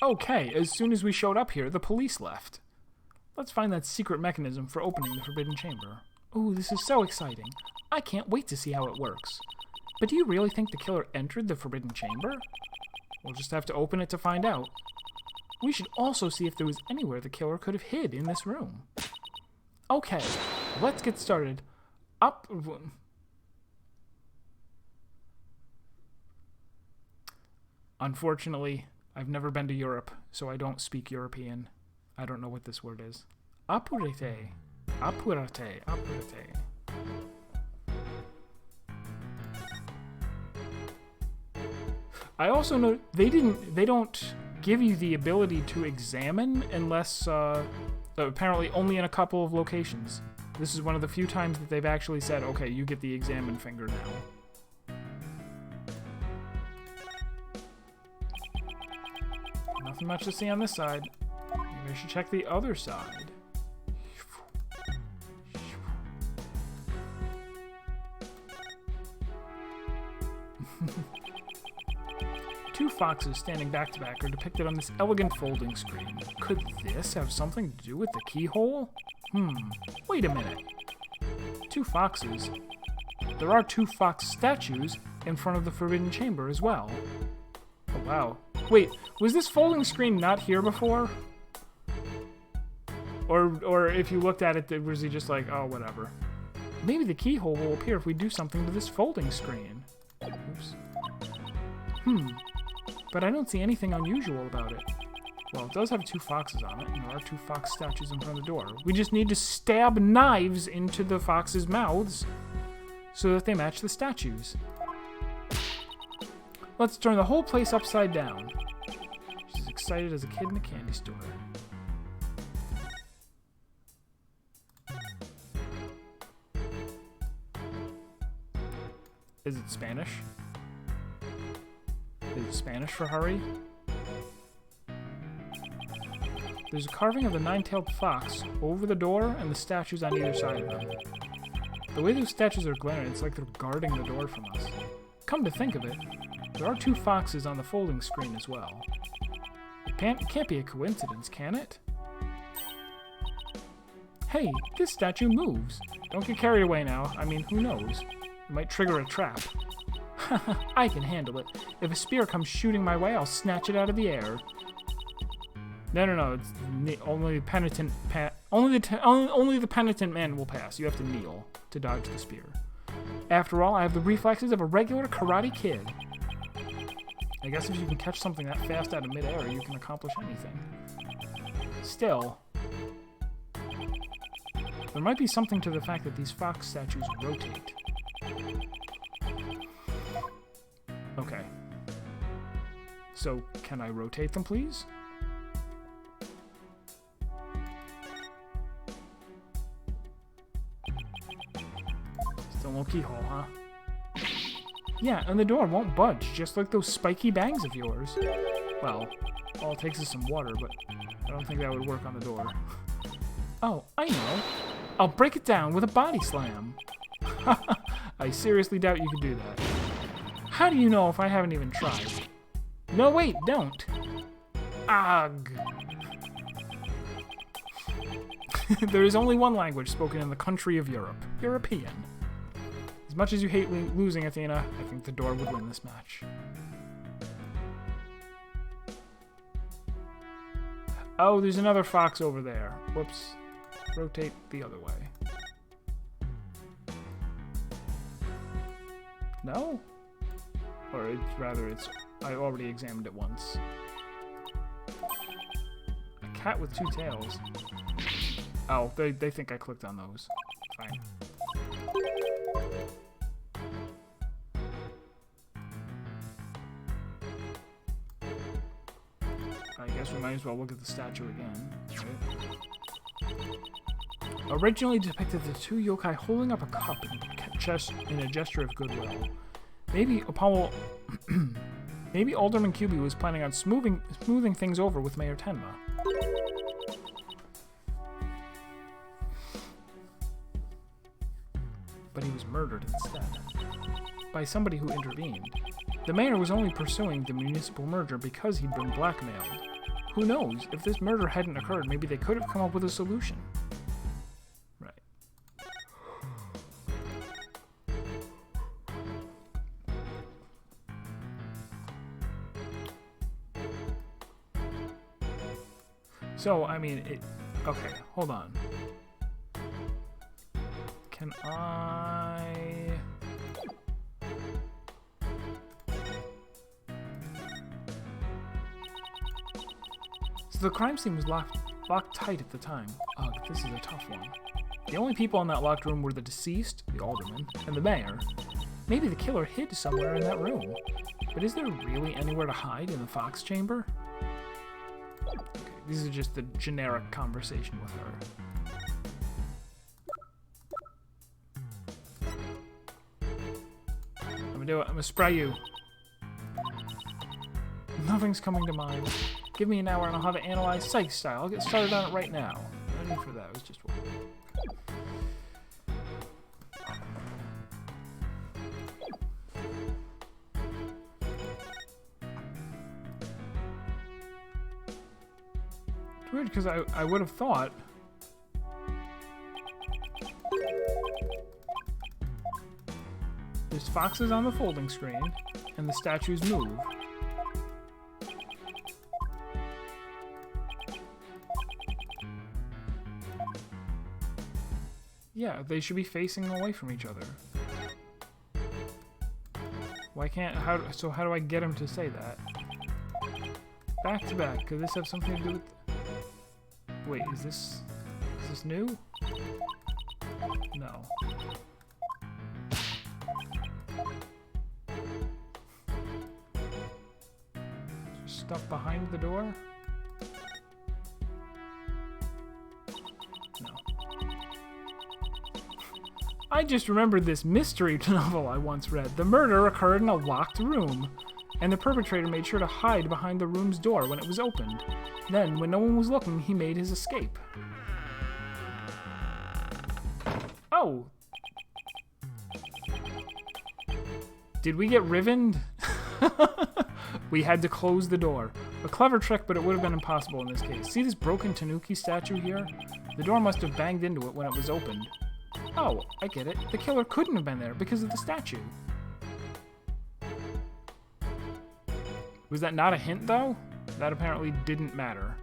Okay, as soon as we showed up here, the police left. Let's find that secret mechanism for opening the Forbidden Chamber. Ooh, this is so exciting. I can't wait to see how it works. But do you really think the killer entered the Forbidden Chamber? We'll just have to open it to find out. We should also see if there was anywhere the killer could have hid in this room. Okay, let's get started. Up... Unfortunately, I've never been to Europe, so I don't speak European. I don't know what this word is. Apurete. Apurete. Apurete. I also know they don't give you the ability to examine unless apparently only in a couple of locations. This is one of the few times that they've actually said, okay, you get the examine finger now. Nothing much to see on this side. Maybe I should check the other side. Two foxes standing back to back are depicted on this elegant folding screen. Could this have something to do with the keyhole? Wait a minute. Two foxes. There are two fox statues in front of the Forbidden Chamber as well. Oh, wow. Wait, was this folding screen not here before? Or if you looked at it, was he just like, oh, whatever. Maybe the keyhole will appear if we do something to this folding screen. Oops. But I don't see anything unusual about it. Well, it does have two foxes on it, and there are two fox statues in front of the door. We just need to stab knives into the foxes' mouths so that they match the statues. Let's turn the whole place upside down. She's excited as a kid in a candy store. Is it Spanish? Is it Spanish for hurry? There's a carving of the nine-tailed fox over the door and the statues on either side of them. The way those statues are glaring, it's like they're guarding the door from us. Come to think of it, there are two foxes on the folding screen as well. It can't be a coincidence, can it? Hey, this statue moves. Don't get carried away now. I mean, who knows? It might trigger a trap. I can handle it. If a spear comes shooting my way, I'll snatch it out of the air. No. It's only penitent. Only the penitent man will pass. You have to kneel to dodge the spear. After all, I have the reflexes of a regular karate kid. I guess if you can catch something that fast out of midair, you can accomplish anything. Still, there might be something to the fact that these fox statues rotate. Okay. So, can I rotate them, please? Still no keyhole, huh? Yeah, and the door won't budge, just like those spiky bangs of yours. Well, all it takes is some water, but I don't think that would work on the door. Oh, I know. I'll break it down with a body slam. I seriously doubt you could do that. How do you know if I haven't even tried? No, wait, don't. Ugh. There is only one language spoken in the country of Europe. European. As much as you hate losing, Athena, I think the door would win this match. Oh, there's another fox over there. Whoops. Rotate the other way. No? Or I already examined it once. A cat with two tails. Oh, they think I clicked on those. Fine. I guess we might as well look at the statue again. Right? Originally depicted the two yokai holding up a cup in a gesture of goodwill. Maybe Apollo... Maybe Alderman Cuby was planning on smoothing things over with Mayor Tenma. But he was murdered instead. By somebody who intervened. The mayor was only pursuing the municipal merger because he'd been blackmailed. Who knows? If this murder hadn't occurred, maybe they could have come up with a solution. Right. So, I mean, okay, hold on. Can I... So the crime scene was locked tight at the time. Ugh, this is a tough one. The only people in that locked room were the deceased, the alderman, and the mayor. Maybe the killer hid somewhere in that room. But is there really anywhere to hide in the Fox chamber? Okay, this is just the generic conversation with her. I'm gonna do it. I'm gonna spray you. Nothing's coming to mind. Give me an hour and I'll have it analyzed psych style. I'll get started on it right now. No need for that. It was just one. It's weird because I would have thought there's foxes on the folding screen and the statues move. Yeah, they should be facing away from each other. Why can't... So how do I get him to say that? Back to back. Could this have something to do with... Wait, is this new? No. Is there stuff behind the door? I just remembered this mystery novel I once read. The murder occurred in a locked room, and the perpetrator made sure to hide behind the room's door when it was opened. Then, when no one was looking, he made his escape. Oh! Did we get rivened? We had to close the door. A clever trick, but it would have been impossible in this case. See this broken Tanuki statue here? The door must have banged into it when it was opened. Oh, I get it. The killer couldn't have been there because of the statue. Was that not a hint, though? That apparently didn't matter.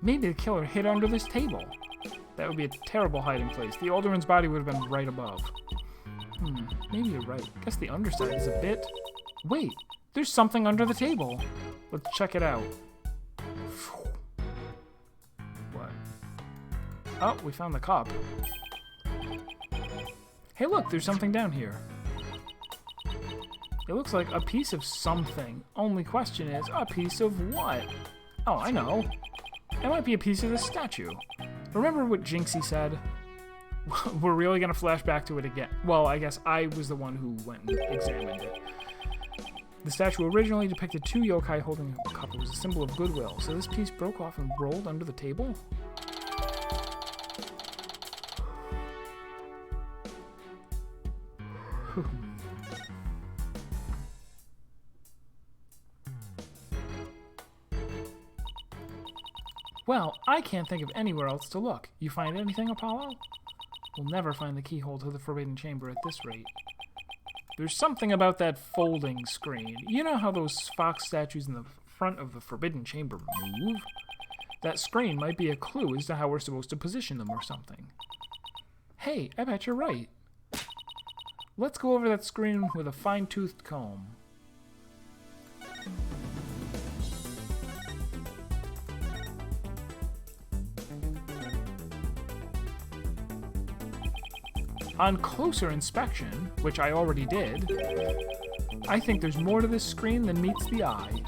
Maybe the killer hid under this table. That would be a terrible hiding place. The alderman's body would have been right above. Maybe you're right. Guess the underside is a bit... Wait, there's something under the table. Let's check it out. What? Oh, we found the cup. Hey, look, there's something down here. It looks like a piece of something. Only question is, a piece of what? Oh, I know. It might be a piece of the statue. Remember what Jinxie said? We're really going to flash back to it again. Well, I guess I was the one who went and examined it. The statue originally depicted two yokai holding a cup. It was a symbol of goodwill. So this piece broke off and rolled under the table? Well, I can't think of anywhere else to look. You find anything, Apollo? We'll never find the keyhole to the Forbidden Chamber at this rate. There's something about that folding screen. You know how those fox statues in the front of the Forbidden Chamber move? That screen might be a clue as to how we're supposed to position them or something. Hey, I bet you're right. Let's go over that screen with a fine-toothed comb. On closer inspection, which I already did, I think there's more to this screen than meets the eye.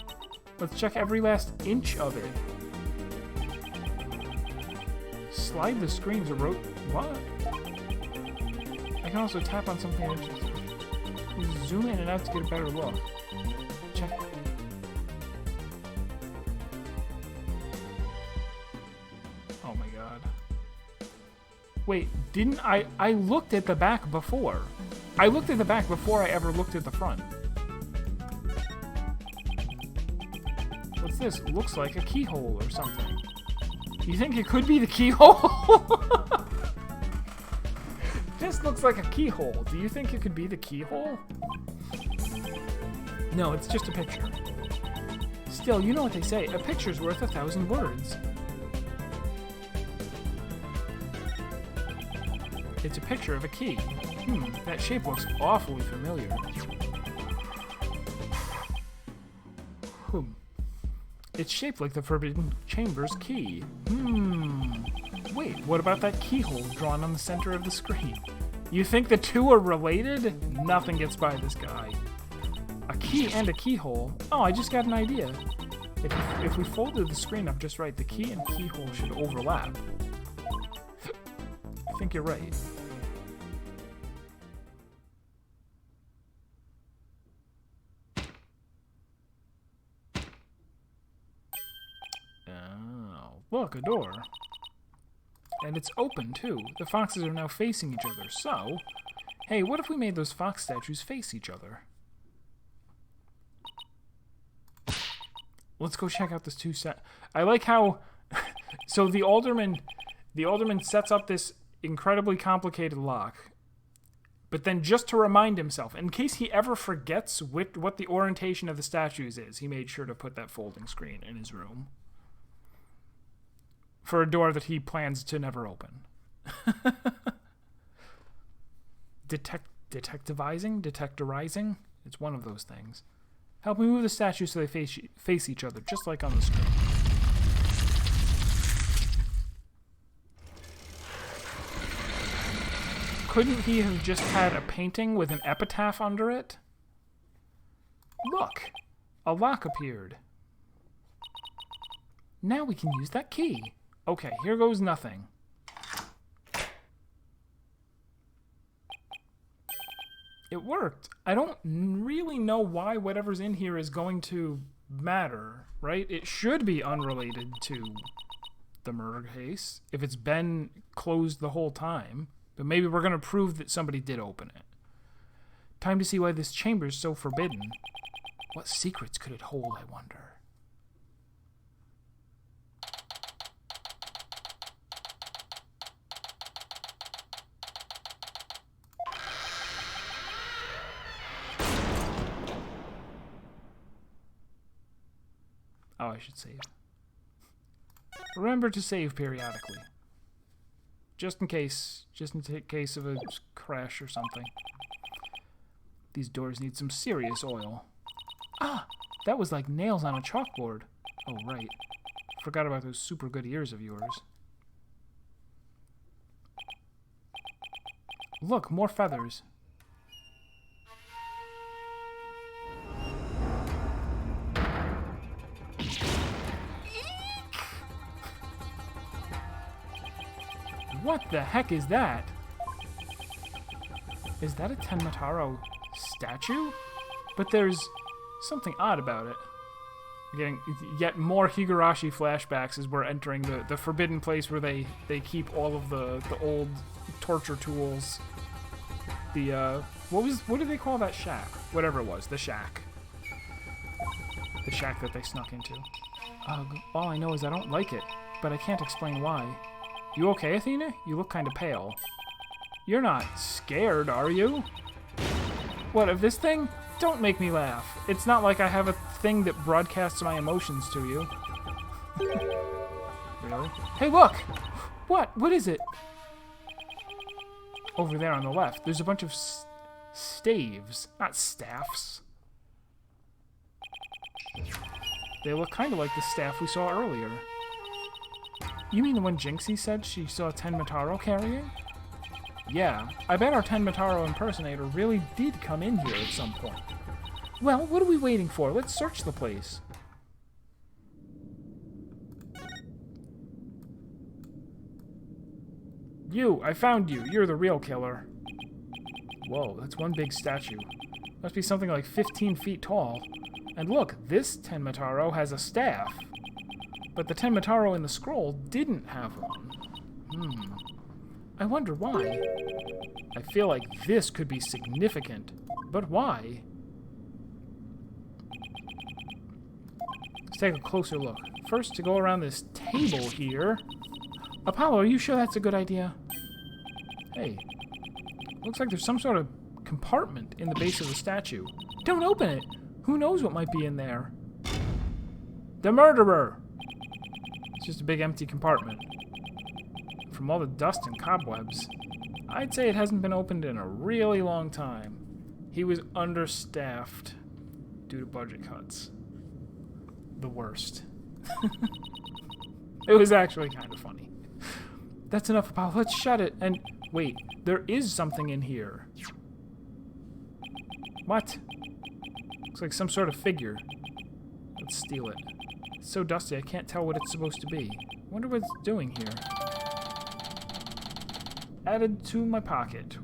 Let's check every last inch of it. Slide the screen to rotate. What? I can also tap on something interesting. Zoom in and out to get a better look. Check. Oh my god. Wait, didn't I looked at the back before. I looked at the back before I ever looked at the front. What's this? Looks like a keyhole or something. You think it could be the keyhole? This looks like a keyhole. Do you think it could be the keyhole? No, it's just a picture. Still, you know what they say, a picture's worth 1,000 words. It's a picture of a key. That shape looks awfully familiar. It's shaped like the Forbidden Chamber's key. Wait, what about that keyhole drawn on the center of the screen? You think the two are related? Nothing gets by this guy. A key and a keyhole? Oh, I just got an idea. If we folded the screen up just right, the key and keyhole should overlap. I think you're right. Oh, look, a door. And it's open, too. The foxes are now facing each other, so... Hey, what if we made those fox statues face each other? Let's go check out this two set. I like how... So the alderman sets up this incredibly complicated lock. But then just to remind himself, in case he ever forgets what the orientation of the statues is, he made sure to put that folding screen in his room. For a door that he plans to never open. Detectorizing? It's one of those things. Help me move the statues so they face each other, just like on the screen. Couldn't he have just had a painting with an epitaph under it? Look! A lock appeared. Now we can use that key. Okay, here goes nothing. It worked. I don't really know why whatever's in here is going to matter, right? It should be unrelated to the murder case if it's been closed the whole time. But maybe we're going to prove that somebody did open it. Time to see why this chamber is so forbidden. What secrets could it hold, I wonder? Oh, I should save. Remember to save periodically. Just in case of a crash or something. These doors need some serious oil. Ah! That was like nails on a chalkboard. Oh, right. Forgot about those super good ears of yours. Look, more feathers. What the heck is that? Is that a Tenmataro statue? But there's something odd about it. We're getting yet more Higurashi flashbacks as we're entering the forbidden place where they keep all of the old torture tools. The what do they call that shack? Whatever it was, the shack. The shack that they snuck into. Ugh, all I know is I don't like it, but I can't explain why. You okay, Athena? You look kind of pale. You're not scared, are you? What, of this thing? Don't make me laugh. It's not like I have a thing that broadcasts my emotions to you. Really? Hey, look! What? What is it? Over there on the left, there's a bunch of staves, not staffs. They look kind of like the staff we saw earlier. You mean the one Jinxie said she saw Tenmataro carrying? Yeah, I bet our Tenmataro impersonator really did come in here at some point. Well, what are we waiting for? Let's search the place. You, I found you. You're the real killer. Whoa, that's one big statue. Must be something like 15 feet tall. And look, this Tenmataro has a staff. But the Tenmataro in the scroll didn't have one. I wonder why. I feel like this could be significant. But why? Let's take a closer look. First, to go around this table here. Apollo, are you sure that's a good idea? Hey. Looks like there's some sort of compartment in the base of the statue. Don't open it! Who knows what might be in there? The murderer! It's just a big empty compartment. From all the dust and cobwebs, I'd say it hasn't been opened in a really long time. He was understaffed due to budget cuts. The worst. It was actually kind of funny. That's enough, Apollo. Let's shut it. And wait, there is something in here. What? Looks like some sort of figure. Let's steal it. It's so dusty I can't tell what it's supposed to be. Wonder what it's doing here. Added to my pocket.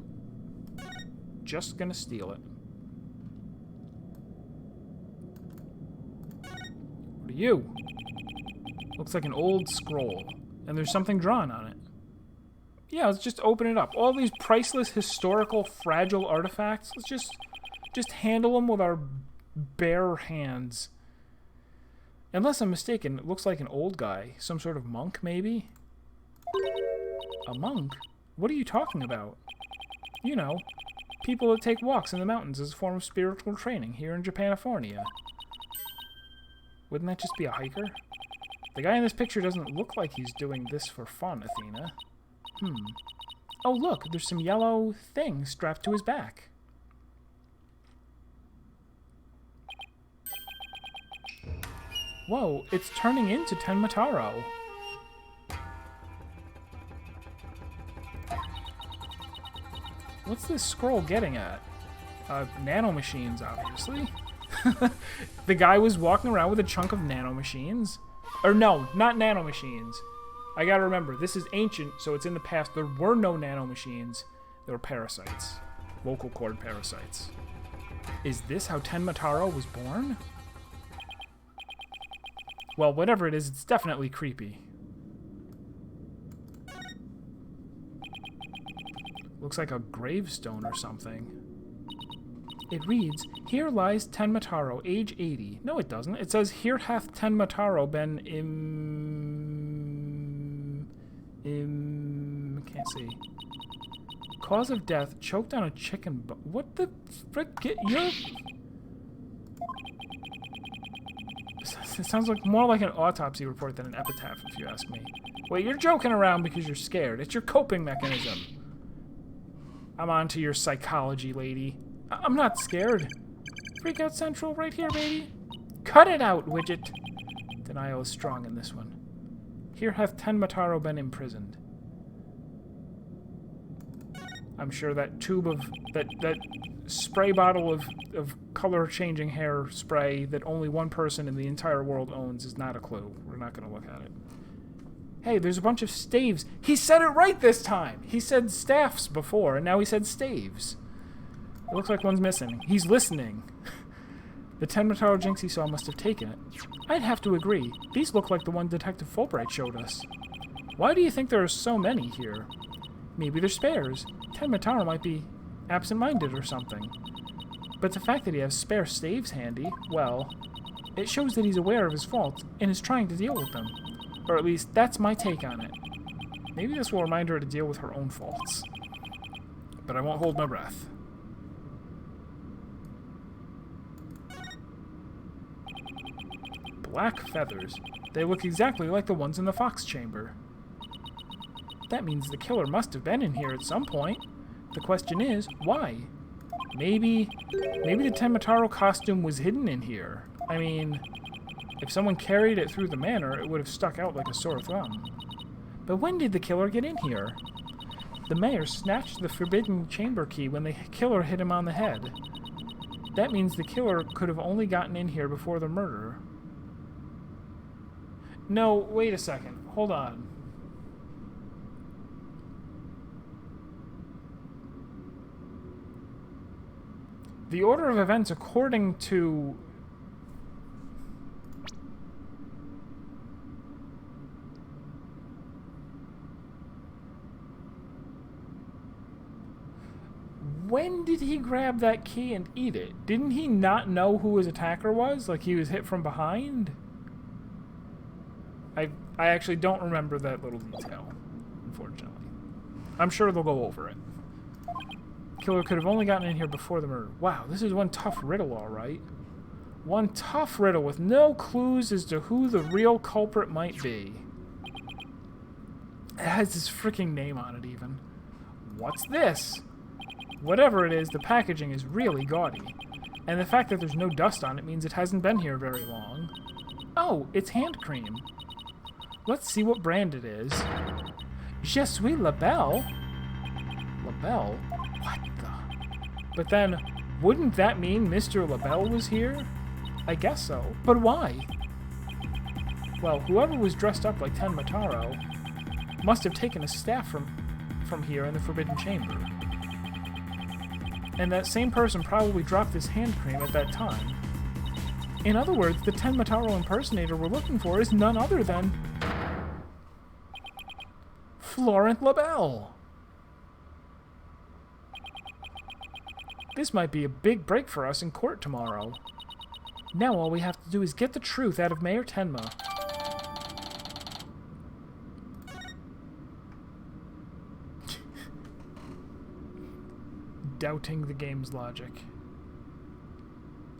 Just gonna steal it. What are you? Looks like an old scroll. And there's something drawn on it. Yeah, let's just open it up. All these priceless, historical, fragile artifacts. Let's just handle them with our bare hands. Unless I'm mistaken, it looks like an old guy. Some sort of monk, maybe? A monk? What are you talking about? You know, people that take walks in the mountains as a form of spiritual training here in Japanifornia. Wouldn't that just be a hiker? The guy in this picture doesn't look like he's doing this for fun, Athena. Oh, look, there's some yellow thing strapped to his back. Whoa, it's turning into Tenmataro. What's this scroll getting at? Nanomachines, obviously. The guy was walking around with a chunk of nanomachines. Or no, not nanomachines. I gotta remember, this is ancient, so it's in the past. There were no nanomachines. There were parasites. Vocal cord parasites. Is this how Tenmataro was born? Well, whatever it is, it's definitely creepy. Looks like a gravestone or something. It reads, "Here lies Tenmataro, age 80. No, it doesn't. It says, "Here hath Tenmataro been can't see. Cause of death, choked on a chicken what the frick? It sounds like more like an autopsy report than an epitaph, if you ask me. Wait, you're joking around because you're scared. It's your coping mechanism. I'm on to your psychology, lady. I'm not scared. Freak out central right here, baby. Cut it out, Widget. Denial is strong in this one. Here hath Tenmataro been imprisoned. I'm sure that tube of... that spray bottle of color-changing hair spray that only one person in the entire world owns is not a clue. We're not going to look at it. Hey, there's a bunch of staves. He said it right this time! He said staffs before, and now he said staves. It looks like one's missing. He's listening. The Tenmataro jinx he saw must have taken it. I'd have to agree. These look like the one Detective Fulbright showed us. Why do you think there are so many here? Maybe they're spares. Tenmataro might be absent-minded or something. But the fact that he has spare staves handy, well, it shows that he's aware of his faults and is trying to deal with them. Or at least, that's my take on it. Maybe this will remind her to deal with her own faults. But I won't hold my breath. Black feathers. They look exactly like the ones in the fox chamber. That means the killer must have been in here at some point. The question is, why? Maybe the Tenmataro costume was hidden in here. I mean, if someone carried it through the manor, it would have stuck out like a sore thumb. But when did the killer get in here? The mayor snatched the forbidden chamber key when the killer hit him on the head. That means the killer could have only gotten in here before the murder. No, wait a second. Hold on. The order of events according to... when did he grab that key and eat it? Didn't he not know who his attacker was? Like he was hit from behind? I actually don't remember that little detail, unfortunately. I'm sure they'll go over it. Killer could have only gotten in here before the murder. Wow, this is one tough riddle, all right. One tough riddle with no clues as to who the real culprit might be. It has his freaking name on it, even. What's this? Whatever it is, the packaging is really gaudy. And the fact that there's no dust on it means it hasn't been here very long. Oh, it's hand cream. Let's see what brand it is. Je suis la belle? La Belle? What the? But then, wouldn't that mean Mr. LaBelle was here? I guess so. But why? Well, whoever was dressed up like Ten Mataro must have taken a staff from here in the Forbidden Chamber. And that same person probably dropped this hand cream at that time. In other words, the Ten Mataro impersonator we're looking for is none other than Florent LaBelle. This might be a big break for us in court tomorrow. Now all we have to do is get the truth out of Mayor Tenma. Doubting the game's logic.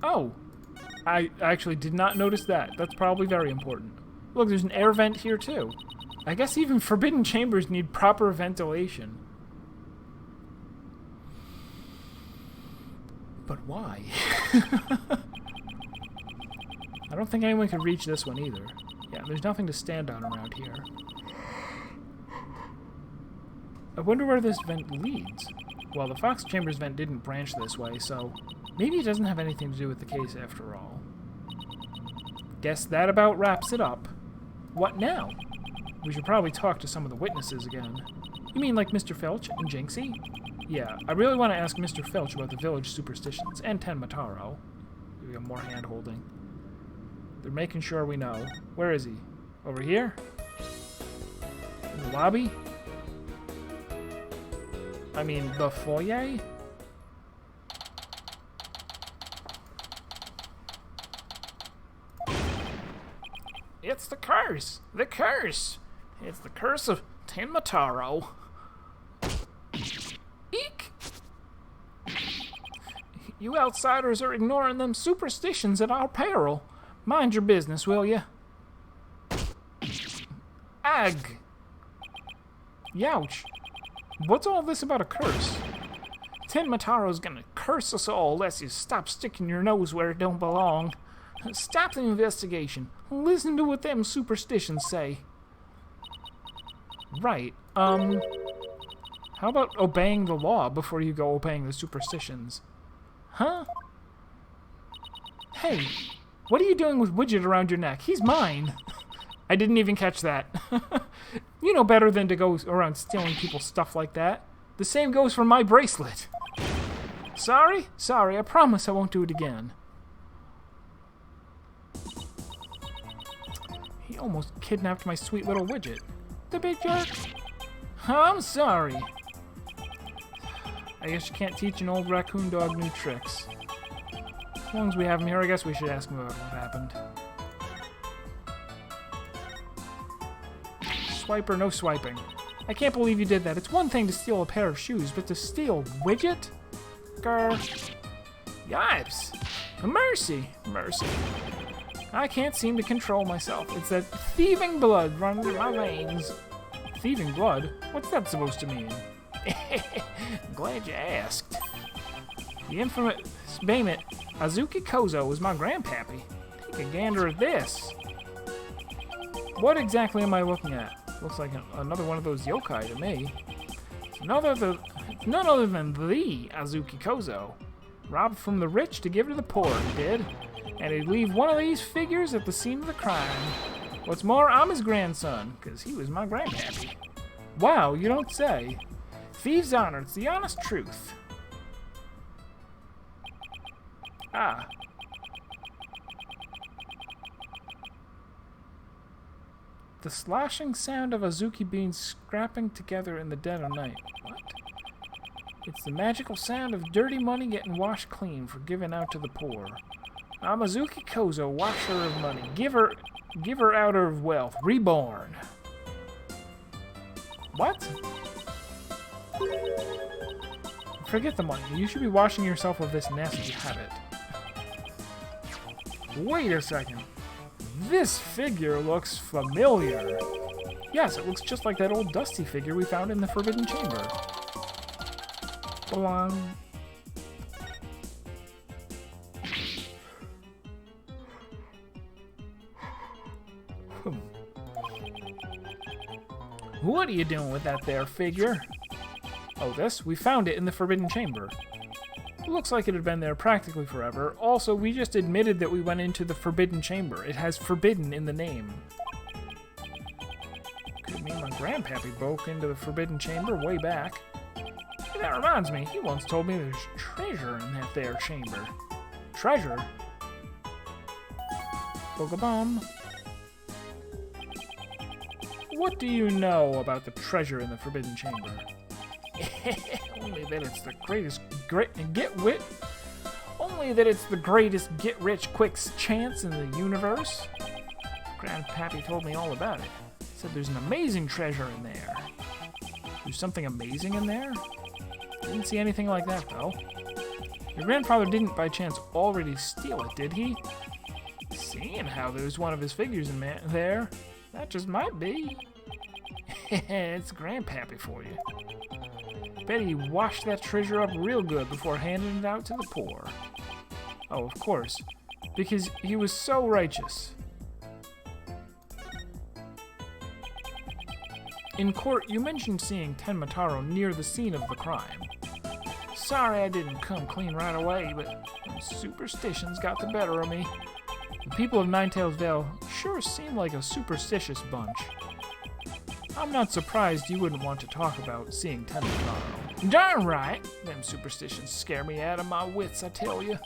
Oh! I actually did not notice that. That's probably very important. Look, there's an air vent here too. I guess even forbidden chambers need proper ventilation. But why? I don't think anyone could reach this one either. Yeah, there's nothing to stand on around here. I wonder where this vent leads. Well, the Fox Chambers vent didn't branch this way, so maybe it doesn't have anything to do with the case after all. Guess that about wraps it up. What now? We should probably talk to some of the witnesses again. You mean like Mr. Filch and Jinxie? Yeah, I really want to ask Mr. Filch about the village superstitions, and Ten Mataro. We got more hand-holding. They're making sure we know. Where is he? Over here? In the lobby? I mean, the foyer? It's the curse! The curse! It's the curse of Ten Mataro. Eek! You outsiders are ignoring them superstitions at our peril. Mind your business, will ya? Ag! Youch! What's all this about a curse? Ten Mataro's gonna curse us all unless you stop sticking your nose where it don't belong. Stop the investigation. Listen to what them superstitions say. Right, how about obeying the law before you go obeying the superstitions? Huh? Hey, what are you doing with Widget around your neck? He's mine. I didn't even catch that. You know better than to go around stealing people's stuff like that. The same goes for my bracelet. Sorry? Sorry, I promise I won't do it again. He almost kidnapped my sweet little Widget. The big jerk. I'm sorry. I guess you can't teach an old raccoon dog new tricks. As long as we have him here, I guess we should ask him about what happened. Swipe or no swiping. I can't believe you did that. It's one thing to steal a pair of shoes, but to steal Widget? Grr. Yipes. Mercy. Mercy. I can't seem to control myself. It's that thieving blood running in my veins. Thieving blood? What's that supposed to mean? Glad you asked. The infamous Baymit Azuki Kozo was my grandpappy. Take a gander at this. What exactly am I looking at? Looks like another one of those yokai to me. It's none other than the Azuki Kozo. Robbed from the rich to give to the poor, he did. And he'd leave one of these figures at the scene of the crime. What's more, I'm his grandson, because he was my grandpappy. Wow, you don't say. Thieves' honor, it's the honest truth. Ah. The sloshing sound of Azuki beans scrapping together in the dead of night. What? It's the magical sound of dirty money getting washed clean for giving out to the poor. Amazuki Kozo, washer of money, giver out of wealth, reborn. What? Forget the money. You should be washing yourself of this nasty habit. Wait a second. This figure looks familiar. Yes, it looks just like that old Dusty figure we found in the Forbidden Chamber. Belong. What are you doing with that there figure? Oh, this? We found it in the Forbidden Chamber. It looks like it had been there practically forever. Also, we just admitted that we went into the Forbidden Chamber. It has forbidden in the name. Could mean my grandpappy broke into the Forbidden Chamber way back. Hey, that reminds me, he once told me there's treasure in that there chamber. Treasure? Bogabomb. What do you know about the treasure in the Forbidden Chamber? Only that it's the greatest get-rich-quick chance in the universe. Grandpappy told me all about it. Said there's an amazing treasure in there. There's something amazing in there? Didn't see anything like that, though. Your grandfather didn't, by chance, already steal it, did he? Seeing how there's one of his figures in there, that just might be. It's Grandpappy for you. Bet he washed that treasure up real good before handing it out to the poor. Oh, of course, because he was so righteous. In court, you mentioned seeing Tenmataro near the scene of the crime. Sorry I didn't come clean right away, but superstitions got the better of me. The people of Ninetails Vale sure seem like a superstitious bunch. I'm not surprised you wouldn't want to talk about seeing Tenmataro. Darn right! Them superstitions scare me out of my wits, I tell you.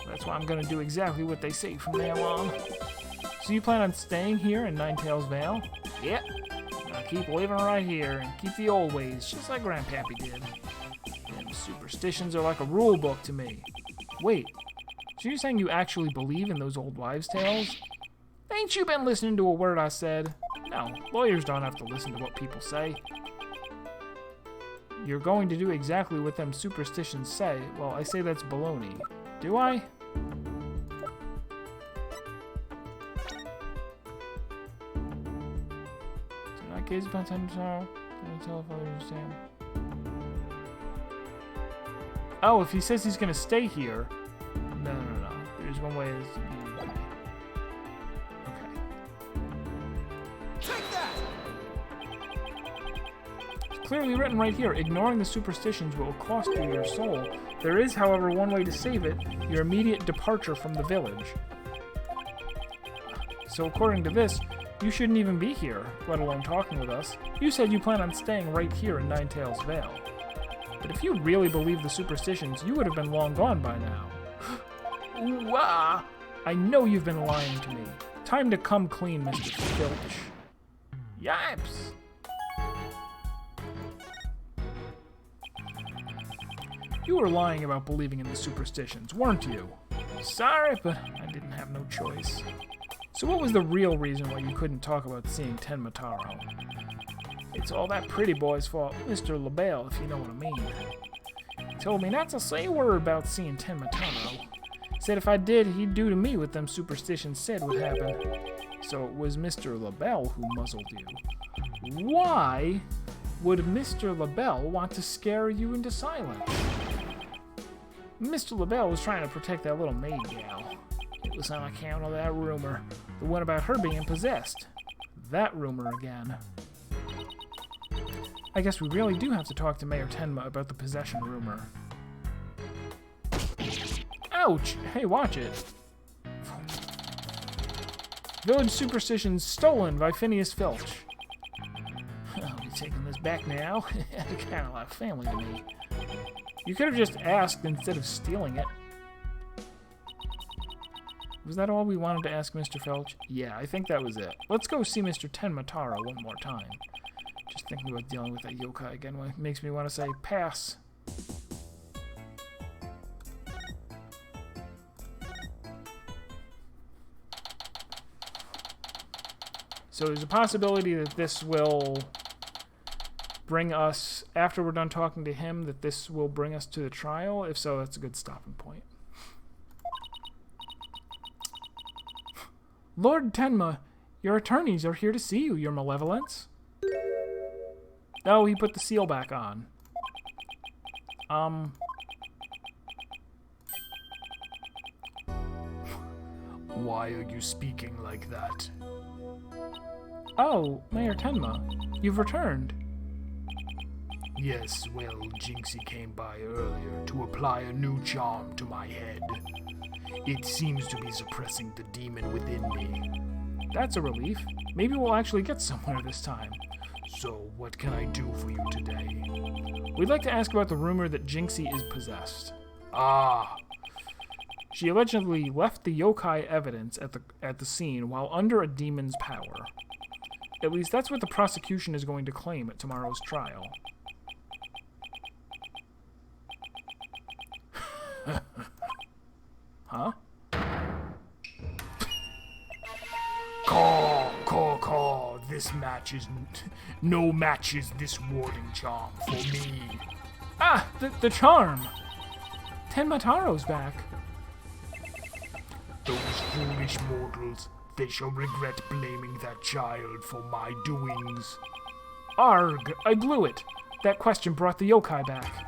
That's why I'm gonna do exactly what they say from now on. So you plan on staying here in Ninetails Vale? Yep. I'll keep living right here and keep the old ways, just like Grandpappy did. Them superstitions are like a rule book to me. Wait, so you're saying you actually believe in those old wives' tales? Ain't you been listening to a word I said? No, lawyers don't have to listen to what people say. You're going to do exactly what them superstitions say. Well, I say that's baloney. Do I? Do not gaze upon Tenmataro. Don't tell if I understand. Oh, if he says he's gonna stay here. No. There's one way to be. Okay. Take that! It's clearly written right here. Ignoring the superstitions will cost you your soul. There is, however, one way to save it. Your immediate departure from the village. So according to this, you shouldn't even be here, let alone talking with us. You said you plan on staying right here in Ninetails Vale. But if you really believe the superstitions, you would have been long gone by now. Ooh-ah! I know you've been lying to me. Time to come clean, Mr. Filch. Yipes! You were lying about believing in the superstitions, weren't you? Sorry, but I didn't have no choice. So what was the real reason why you couldn't talk about seeing Tenmataro? It's all that pretty boy's fault, Mr. LaBelle, if you know what I mean. He told me not to say a word about seeing Tenmataro. Said if I did, he'd do to me what them superstitions said would happen. So it was Mr. LaBelle who muzzled you. Why would Mr. LaBelle want to scare you into silence? Mr. LaBelle was trying to protect that little maid gal. It was on account of that rumor. The one about her being possessed. That rumor again. I guess we really do have to talk to Mayor Tenma about the possession rumor. Ouch! Hey, watch it. Village superstitions stolen by Phineas Filch. I'll be taking this back now. It's kind of like family to me. You could have just asked instead of stealing it. Was that all we wanted to ask Mr. Filch? Yeah, I think that was it. Let's go see Mr. Tenmataro one more time. Just thinking about dealing with that yokai again makes me want to say pass. So there's a possibility that this will bring us, after we're done talking to him, that this will bring us to the trial. If so, that's a good stopping point. Lord Tenma, your attorneys are here to see you, your malevolence. Oh, he put the seal back on. Why are you speaking like that? Oh, Mayor Tenma, you've returned. Yes, well, Jinxie came by earlier to apply a new charm to my head. It seems to be suppressing the demon within me. That's a relief. Maybe we'll actually get somewhere this time. So, what can I do for you today? We'd like to ask about the rumor that Jinxie is possessed. Ah! She allegedly left the yokai evidence at the scene while under a demon's power. At least that's what the prosecution is going to claim at tomorrow's trial. Huh? Caw. This match is... No matches this warding charm for me. Ah! The charm! Tenmataro's back. Those foolish mortals, they shall regret blaming that child for my doings. Arg! I blew it! That question brought the yokai back.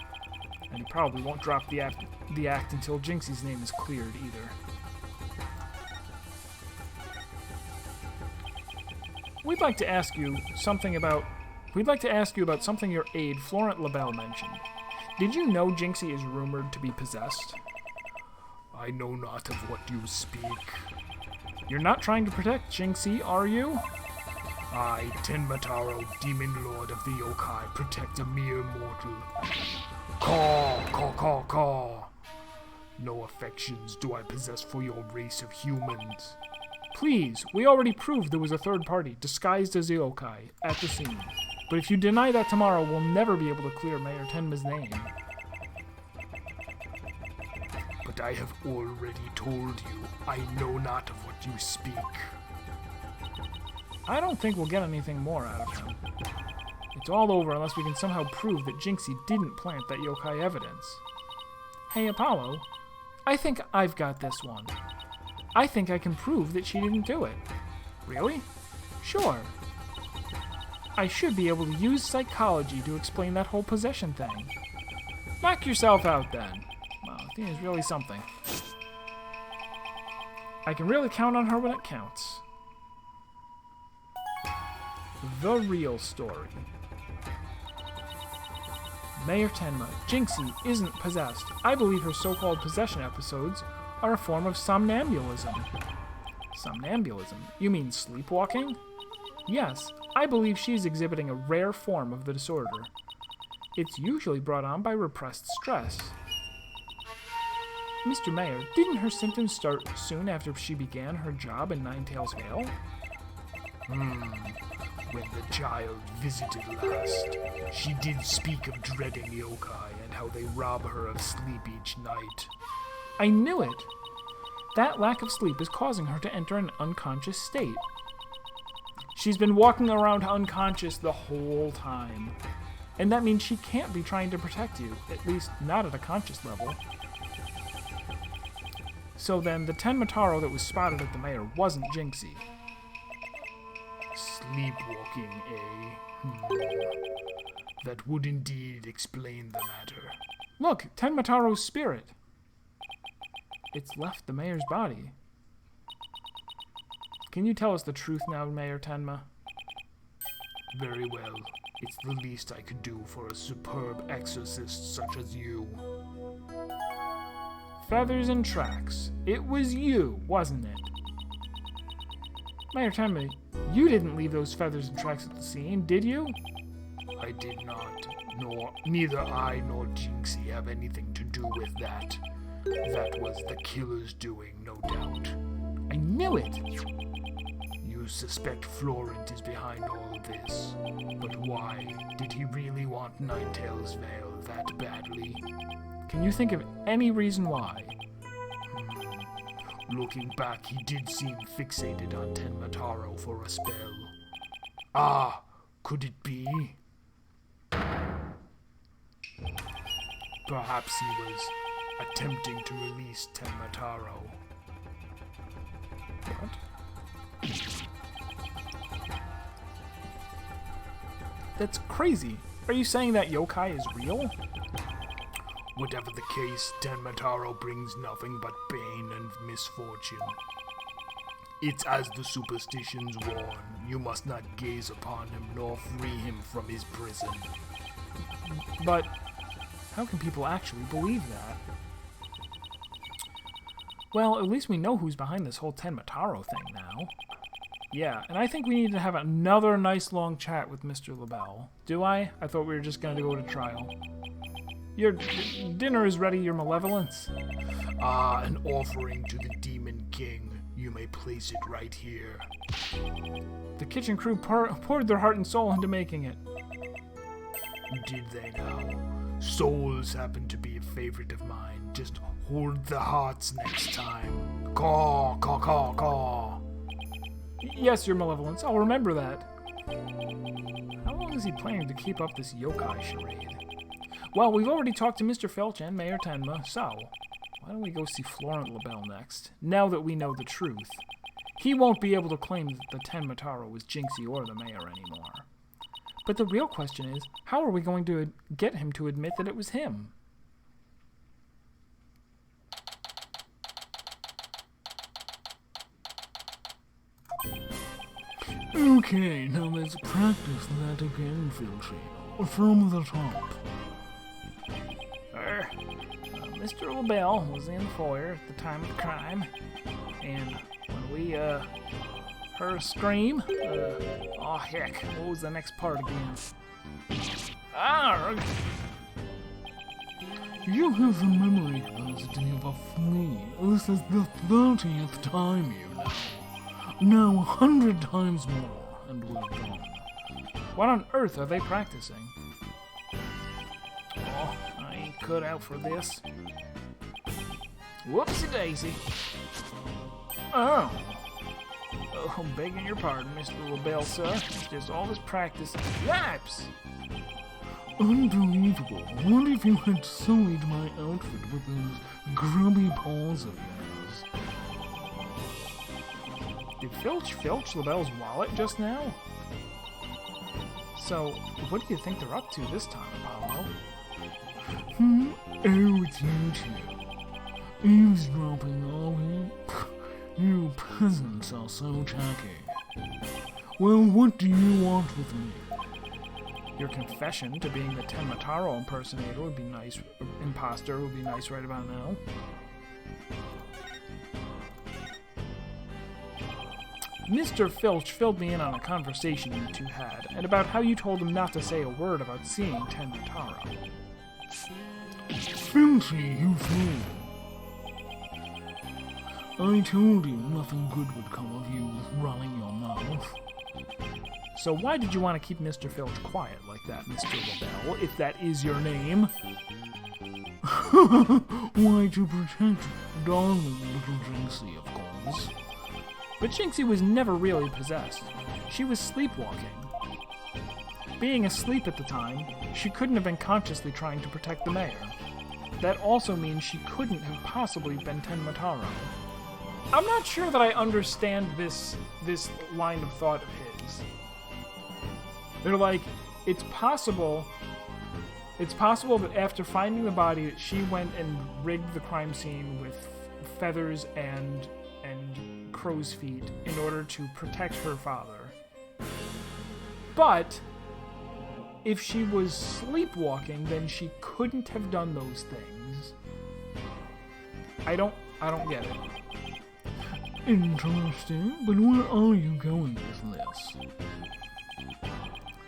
And he probably won't drop the act until Jinxie's name is cleared either. We'd like to ask you about something your aide, Florent Labelle, mentioned. Did you know Jinxie is rumored to be possessed? I know not of what you speak. You're not trying to protect Jinxie, are you? I, Tenmataro, Demon Lord of the Yokai, protect a mere mortal. Caw. No affections do I possess for your race of humans. Please, we already proved there was a third party, disguised as a yokai, at the scene. But if you deny that tomorrow, we'll never be able to clear Mayor Tenma's name. But I have already told you, I know not of what you speak. I don't think we'll get anything more out of him. It's all over unless we can somehow prove that Jinxie didn't plant that yokai evidence. Hey, Apollo, I think I've got this one. I think I can prove that she didn't do it. Really? Sure. I should be able to use psychology to explain that whole possession thing. Knock yourself out then. Wow, Athena is really something. I can really count on her when it counts. The real story. Mayor Tenma, Jinxie isn't possessed. I believe her so-called possession episodes are a form of somnambulism. Somnambulism? You mean sleepwalking? Yes, I believe she's exhibiting a rare form of the disorder. It's usually brought on by repressed stress. Mr. Mayor, didn't her symptoms start soon after she began her job in Ninetails Vale? When the child visited last, she did speak of dreading yokai and how they rob her of sleep each night. I knew it! That lack of sleep is causing her to enter an unconscious state. She's been walking around unconscious the whole time. And that means she can't be trying to protect you, at least not at a conscious level. So then, the Tenmataro that was spotted at the mayor wasn't Jinxie. Sleepwalking, eh? That would indeed explain the matter. Look, Tenmataro's spirit. It's left the mayor's body. Can you tell us the truth now, Mayor Tenma? Very well. It's the least I could do for a superb exorcist such as you. Feathers and tracks. It was you, wasn't it? Mayor Tenma, you didn't leave those feathers and tracks at the scene, did you? I did not. Neither I nor Jinxie have anything to do with that. That was the killer's doing, no doubt. I knew it! You suspect Florent is behind all this. But why? Did he really want Ninetails Vale that badly? Can you think of any reason why? Looking back, he did seem fixated on Tenmataro for a spell. Ah, could it be? Perhaps he was attempting to release Tenmataro. What? That's crazy. Are you saying that yokai is real? Whatever the case, Tenmataro brings nothing but pain and misfortune. It's as the superstitions warn, you must not gaze upon him nor free him from his prison. But how can people actually believe that? Well, at least we know who's behind this whole Tenmataro thing now. Yeah, and I think we need to have another nice long chat with Mr. LaBelle. Do I? I thought we were just going to go to trial. Your dinner is ready, your malevolence. Ah, an offering to the Demon King. You may place it right here. The kitchen crew poured their heart and soul into making it. Did they now? Souls happen to be a favorite of mine. Just hoard the hearts next time. Caw, caw, caw, caw. Yes, your malevolence. I'll remember that. How long is he planning to keep up this yokai charade? Well, we've already talked to Mr. Filch and Mayor Tenma, so why don't we go see Florent LaBelle next, now that we know the truth? He won't be able to claim that the Tenmataro was Jinxie or the mayor anymore. But the real question is, how are we going to get him to admit that it was him? Okay, now let's practice that again, Filchy. From the top. Mr. LaBelle was in the foyer at the time of the crime, and when we heard a scream, oh heck, what was the next part again? Arrgh! You have the memory capacity of a flea. This is the 30th time you know. Now 100 times more, and we're done. What on earth are they practicing? Oh, I ain't cut out for this. Whoopsie daisy. Oh, begging your pardon, Mr. LaBelle, sir. It's just all this practice. Yipes! Unbelievable. What if you had sullied my outfit with those grubby paws of yours? Did Filch filch LaBelle's wallet just now? So, what do you think they're up to this time, Apollo? Oh, it's you two. Eavesdropping, are we? You peasants are so tacky. Well, what do you want with me? Your confession to being the Tenmataro impersonator would be nice. Imposter would be nice right about now. Mr. Filch filled me in on a conversation you two had, and about how you told him not to say a word about seeing Tenmataro. Filthy, you fool. I told you nothing good would come of you running your mouth. So why did you want to keep Mr. Filch quiet like that, Mr. LaBelle, if that is your name? Why, to protect darling little Jinxie, of course. But Jinxie was never really possessed. She was sleepwalking. Being asleep at the time, she couldn't have been consciously trying to protect the mayor. That also means she couldn't have possibly been Tenmataro. I'm not sure that I understand this line of thought of his. They're like, it's possible that after finding the body that she went and rigged the crime scene with feathers and crow's feet in order to protect her father. But if she was sleepwalking, then she couldn't have done those things. I don't get it. Interesting, but where are you going with this?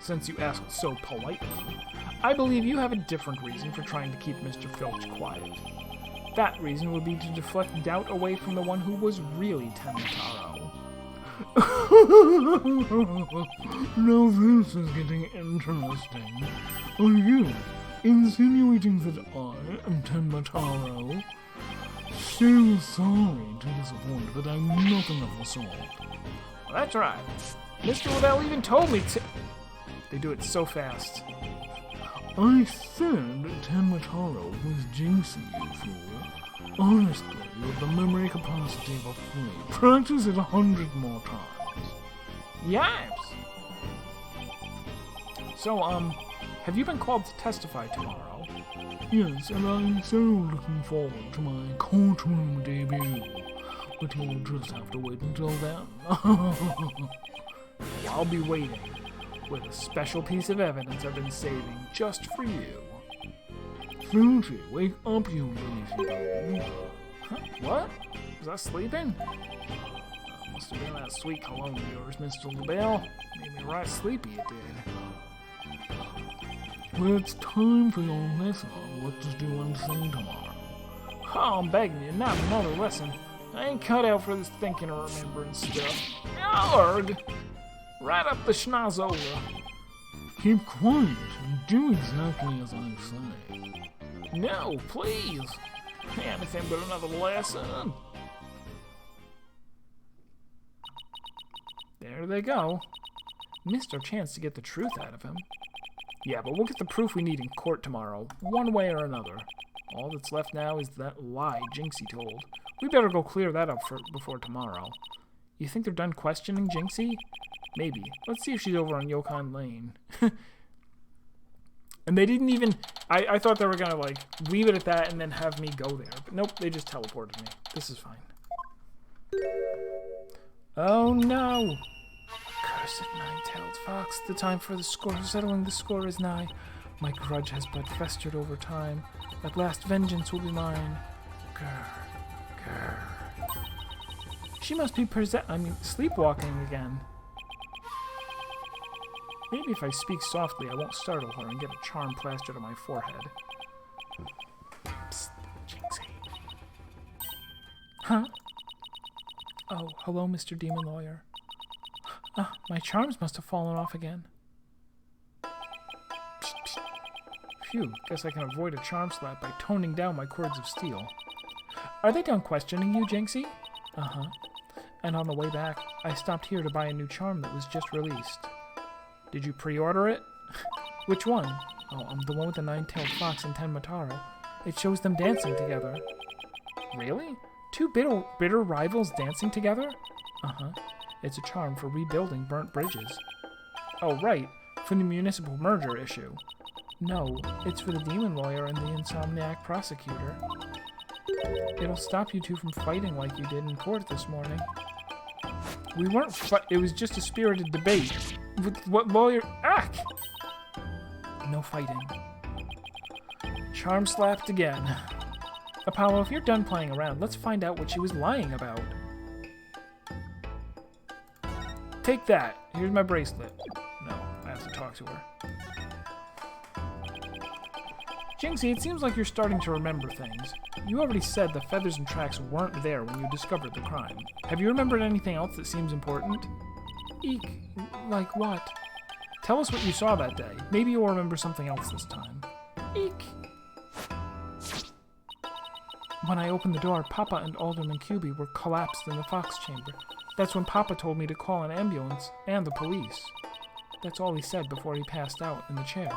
Since you asked so politely, I believe you have a different reason for trying to keep Mr. Filch quiet. That reason would be to deflect doubt away from the one who was really Tenmataro. Now this is getting interesting. Are you insinuating that I am Tenmataro? So sorry to disappoint, but I'm nothing of the sort. Well, that's right. Mr. Liddell even told me to... They do it so fast. I said Tenmataro was jinxing you, fool. Honestly, you have the memory capacity of a flea. Practice it 100 more times. Yes. So, have you been called to testify tomorrow? Yes, and I'm so looking forward to my courtroom debut. But you'll just have to wait until then. I'll be waiting with a special piece of evidence I've been saving just for you. Fuji, wake up, you lazy bone. Huh? What? Was I sleeping? Must have been that sweet cologne of yours, Mr. LaBelle. Made me right sleepy, it did. Well, it's time for your lesson on what to do and say tomorrow. Oh, I'm begging you, not another lesson. I ain't cut out for this thinking or remembering stuff. Arg! Right up the schnozola. Keep quiet and do exactly as I say. No, please. Anything but another lesson. There they go. Missed our chance to get the truth out of him. Yeah, but we'll get the proof we need in court tomorrow, one way or another. All that's left now is that lie Jinxie told. We better go clear that up before tomorrow. You think they're done questioning Jinxie? Maybe. Let's see if she's over on Yokon Lane. And they didn't even... I thought they were gonna, like, leave it at that and then have me go there. But nope, they just teleported me. This is fine. Oh no! Cursed nine-tailed fox, the time for the settling the score is nigh. My grudge has but festered over time. At last vengeance will be mine. Grr, grr. She must be sleepwalking again. Maybe if I speak softly, I won't startle her and get a charm plastered on my forehead. Psst, Jinxie. Huh? Oh, hello, Mr. Demon Lawyer. Ah, my charms must have fallen off again. Psst, psst. Phew, guess I can avoid a charm slap by toning down my cords of steel. Are they done questioning you, Jinxie? Uh-huh. And on the way back, I stopped here to buy a new charm that was just released. Did you pre-order it? Which one? Oh, the one with the nine-tailed fox and Tenmataro. It shows them dancing together. Really? Two bitter rivals dancing together? Uh-huh. It's a charm for rebuilding burnt bridges. Oh, right. For the municipal merger issue. No, it's for the demon lawyer and the insomniac prosecutor. It'll stop you two from fighting like you did in court this morning. We weren't it was just a spirited debate. With what lawyer? Ack! No fighting. Charm slapped again. Apollo, if you're done playing around, let's find out what she was lying about. Take that. Here's my bracelet. No, I have to talk to her. Jinxie, it seems like you're starting to remember things. You already said the feathers and tracks weren't there when you discovered the crime. Have you remembered anything else that seems important? Eek. Like what? Tell us what you saw that day. Maybe you'll remember something else this time. Eek. When I opened the door, Papa and Alderman Cubie were collapsed in the fox chamber. That's when Papa told me to call an ambulance and the police. That's all he said before he passed out in the chair.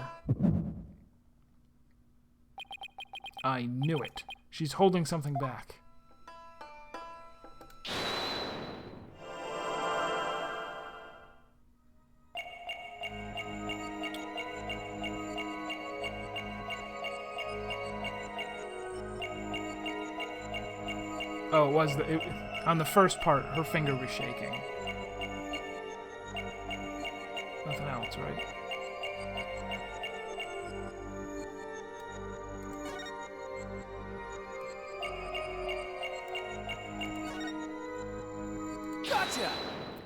I knew it. She's holding something back. Oh, it was on the first part, her finger was shaking. Nothing else, right?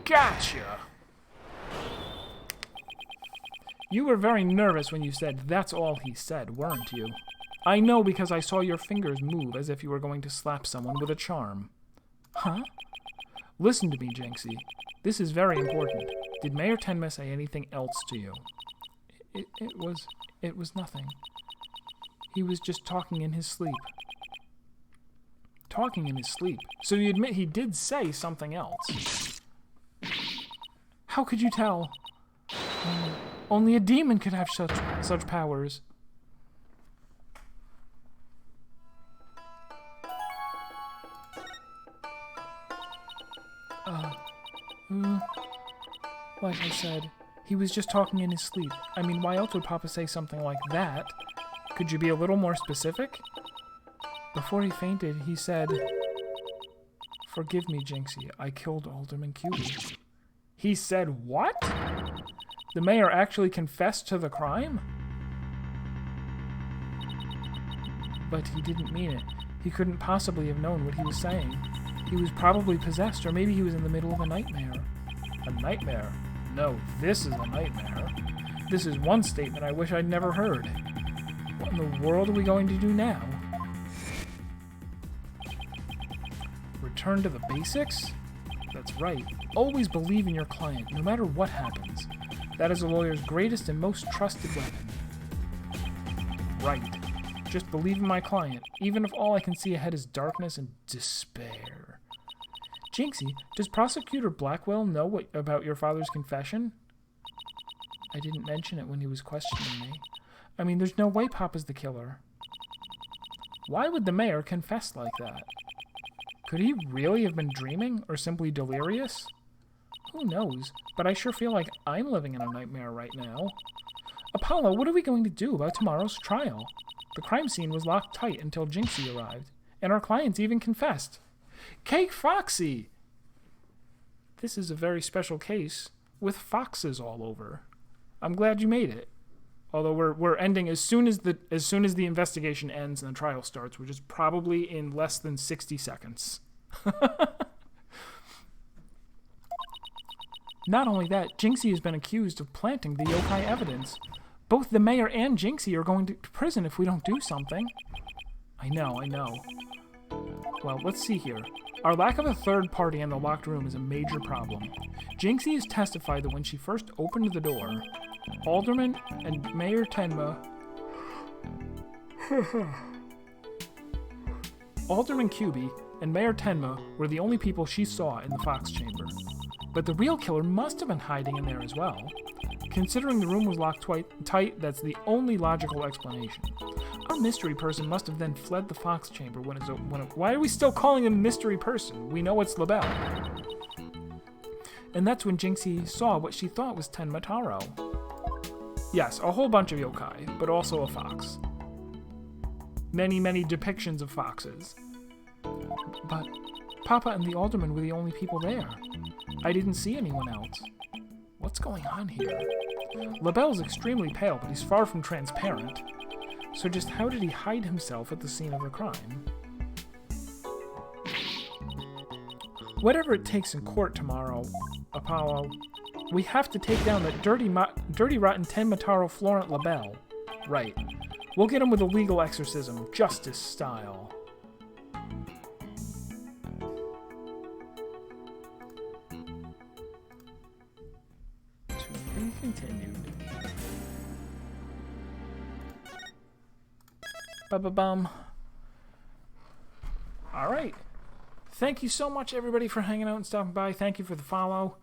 Gotcha! You were very nervous when you said, "That's all he said," weren't you? I know because I saw your fingers move as if you were going to slap someone with a charm. Huh? Listen to me, Jinxie. This is very important. Did Mayor Tenma say anything else to you? It was nothing. He was just talking in his sleep. Talking in his sleep? So you admit he did say something else? How could you tell? Only a demon could have such powers. Like I said, he was just talking in his sleep. I mean, why else would Papa say something like that? Could you be a little more specific? Before he fainted, he said, "Forgive me, Jinxie. I killed Alderman QB." He said what? The mayor actually confessed to the crime? But he didn't mean it. He couldn't possibly have known what he was saying. He was probably possessed, or maybe he was in the middle of a nightmare. A nightmare? No, this is a nightmare. This is one statement I wish I'd never heard. What in the world are we going to do now? Return to the basics? That's right. Always believe in your client, no matter what happens. That is a lawyer's greatest and most trusted weapon. Right. Just believe in my client, even if all I can see ahead is darkness and despair. Jinxie, does Prosecutor Blackwell know about your father's confession? I didn't mention it when he was questioning me. I mean, there's no way Papa's the killer. Why would the mayor confess like that? Could he really have been dreaming, or simply delirious? Who knows, but I sure feel like I'm living in a nightmare right now. Apollo, what are we going to do about tomorrow's trial? The crime scene was locked tight until Jinxie arrived, and our clients even confessed. Cake Foxy! This is a very special case, with foxes all over. I'm glad you made it. Although we're ending as soon as the investigation ends and the trial starts, which is probably in less than 60 seconds. Not only that, Jinxie has been accused of planting the yokai evidence. Both the mayor and Jinxie are going to prison if we don't do something. I know. Well, let's see here. Our lack of a third party in the locked room is a major problem. Jinxie has testified that when she first opened the door, Alderman and Mayor Tenma... Alderman Cuby and Mayor Tenma were the only people she saw in the Fox Chamber. But the real killer must have been hiding in there as well. Considering the room was locked tight, that's the only logical explanation. Our mystery person must have then fled the Fox Chamber why are we still calling him mystery person? We know it's LaBelle. And that's when Jinxie saw what she thought was Tenma Taro. Yes, a whole bunch of yokai, but also a fox. Many depictions of foxes. But Papa and the Alderman were the only people there. I didn't see anyone else. What's going on here? LaBelle's extremely pale, but he's far from transparent. So just how did he hide himself at the scene of the crime? Whatever it takes in court tomorrow, Apollo, we have to take down that dirty rotten Tenma Taro Florent LaBelle. Right. We'll get him with a legal exorcism, justice style. To be continued. Ba-ba-bum. Alright. Thank you so much, everybody, for hanging out and stopping by. Thank you for the follow.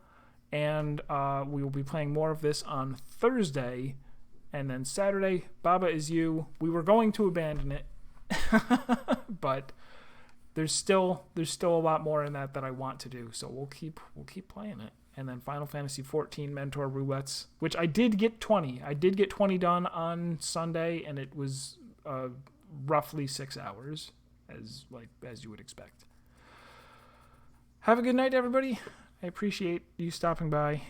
And we will be playing more of this on Thursday. And then Saturday, Baba Is You. We were going to abandon it. But there's still a lot more in that I want to do. So we'll keep playing it. And then Final Fantasy XIV Mentor Roulettes, which I did get 20. I did get 20 done on Sunday, and it was roughly 6 hours, as you would expect. Have a good night, everybody. I appreciate you stopping by.